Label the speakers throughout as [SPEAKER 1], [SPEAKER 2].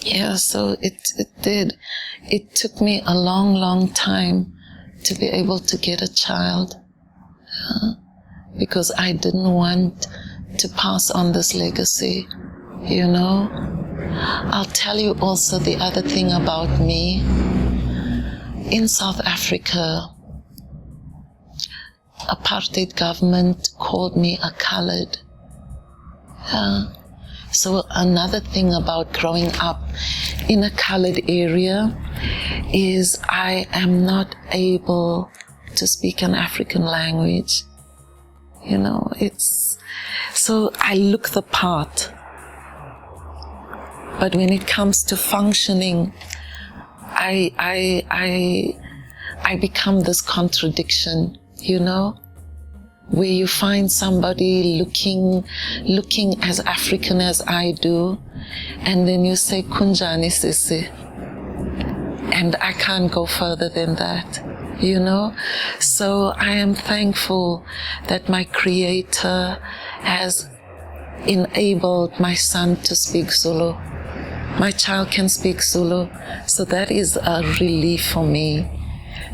[SPEAKER 1] Yeah, so it did. It took me a long, long time to be able to get a child, because I didn't want to pass on this legacy, you know. I'll tell you also the other thing about me. In South Africa, apartheid government called me a colored. So another thing about growing up in a colored area is I am not able to speak an African language. You know, so I look the part. But when it comes to functioning, I become this contradiction, you know, where you find somebody looking as African as I do, and then you say kunjani sisi, and I can't go further than that, you know. So I am thankful that my Creator has enabled my son to speak Zulu. My child can speak Zulu, so that is a relief for me.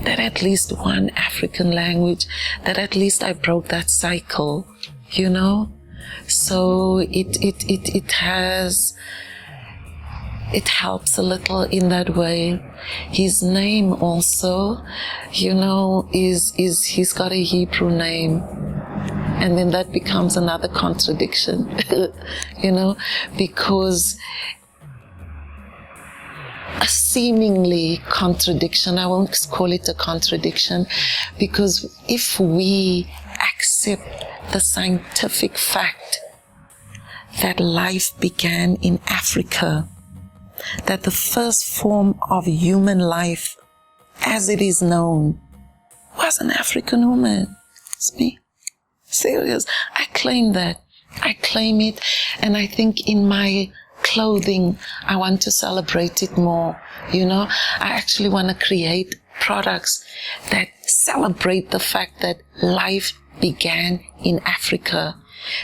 [SPEAKER 1] That at least one African language, that at least I broke that cycle, you know. So it helps a little in that way. His name also, you know, he's got a Hebrew name, and then that becomes another contradiction, you know, because a seemingly contradiction, I won't call it a contradiction, because if we accept the scientific fact that life began in Africa, that the first form of human life as it is known was an African woman. It's me. Serious. I claim that. I claim it, and I think in my clothing, I want to celebrate it more, you know. I actually want to create products that celebrate the fact that life began in Africa,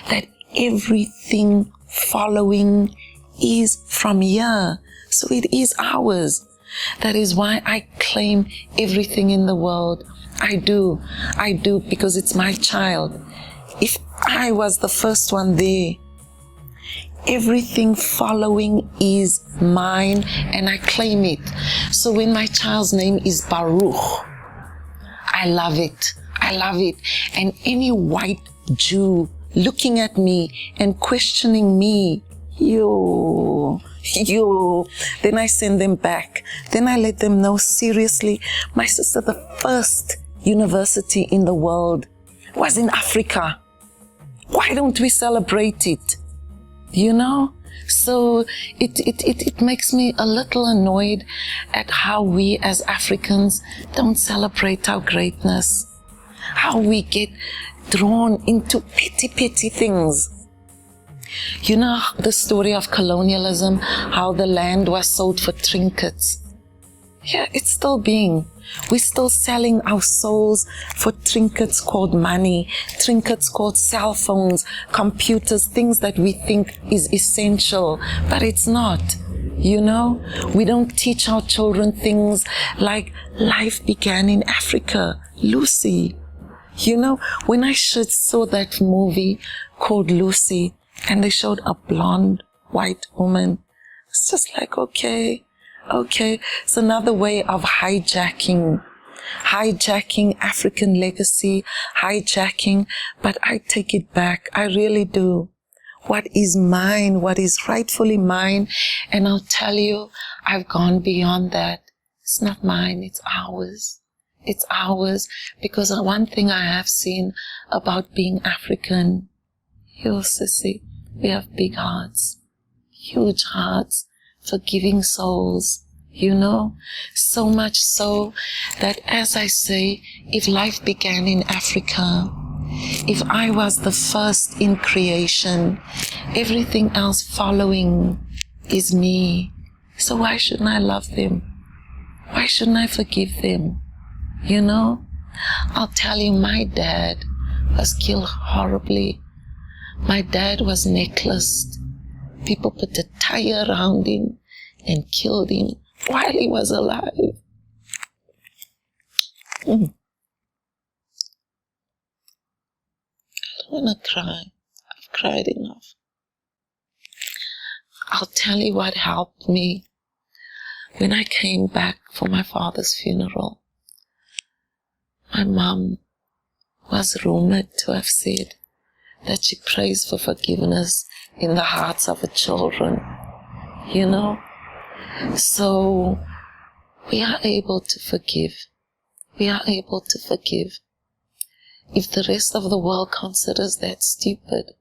[SPEAKER 1] that everything following is from here, so it is ours. That is why I claim everything in the world. I do, because it's my child. If I was the first one there, everything following is mine, and I claim it. So when my child's name is Baruch, I love it. I love it. And any white Jew looking at me and questioning me, then I send them back. Then I let them know, seriously, my sister, the first university in the world was in Africa. Why don't we celebrate it? You know, so it makes me a little annoyed at how we as Africans don't celebrate our greatness, how we get drawn into petty things. You know the story of colonialism, how the land was sold for trinkets. Yeah, it's still being. We're still selling our souls for trinkets called money, trinkets called cell phones, computers, things that we think is essential, but it's not, you know. We don't teach our children things like life began in Africa, Lucy. You know, when I saw that movie called Lucy, and they showed a blonde white woman, it's just like, okay, it's another way of hijacking African legacy, but I take it back. I really do. What is mine, what is rightfully mine, and I'll tell you, I've gone beyond that. It's not mine, it's ours. It's ours, because one thing I have seen about being African, sissy, we have big hearts, huge hearts, forgiving souls, you know, so much so that, as I say, if life began in Africa, if I was the first in creation, everything else following is me. So why shouldn't I love them? Why shouldn't I forgive them? You know, I'll tell you, my dad was killed horribly. My dad was necklaced People put a tire around him and killed him while he was alive. I don't want to cry. I've cried enough. I'll tell you what helped me. When I came back for my father's funeral, my mom was rumored to have said that she prays for forgiveness in the hearts of her children, you know. So we are able to forgive. We are able to forgive. If the rest of the world considers that stupid,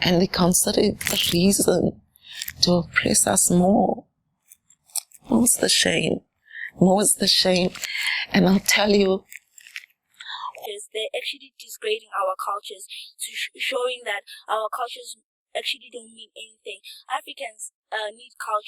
[SPEAKER 1] and they consider it a reason to oppress us more, more's the shame. More's the shame. And I'll tell you,
[SPEAKER 2] they're actually disgrading our cultures, showing that our cultures actually don't mean anything. Africans need culture.